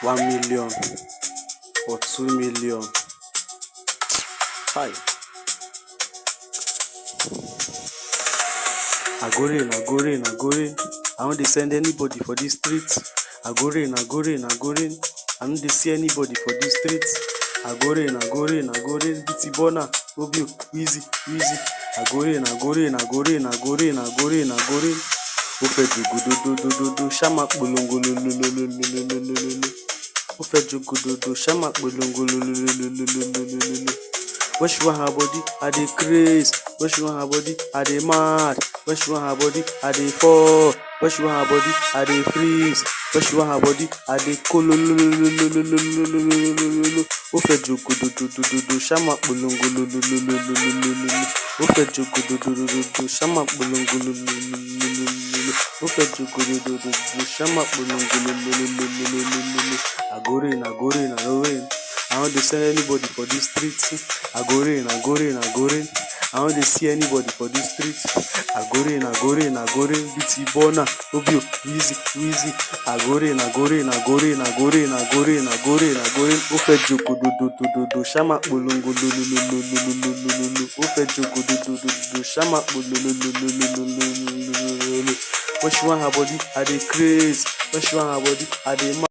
1 million or 2 million. Hi. I go rain. I don't dey send anybody for this street. I go rain. I don't dey see anybody for this street. I go rain. BT Bona, Obio, Wheezy. I go rain. Ó fẹ́ jogododododo, ṣáma polongolololololololololo. Ó fẹ́ jogododo, ṣáma polongololololololololo. When she want her body, I dey craze. When she want her body, I dey mad. When she want her body, I dey fall. When she want her body, I dey freeze. When she want her body, I dey kolololololololololololo. Ó fẹ́ jogododododo, ṣáma polongolololololololo. Ó fẹ́ jogododododo, ṣáma polongololololololo. Ó fẹ́ jogodododo, ṣáma polongolololololololo. I go rain. I don't dey send anybody for this street. I go rain. I don't dey see anybody for this street. I go rain. BT Bona, Obio, Wheezy. I go rain. Ó fẹ́ jogododododo, ṣáma polongolololololololo. Ó fẹ́ jogodododo, ṣáma polongolololololololo. When she want her body, I dey craze. When she want her body, I dey mad.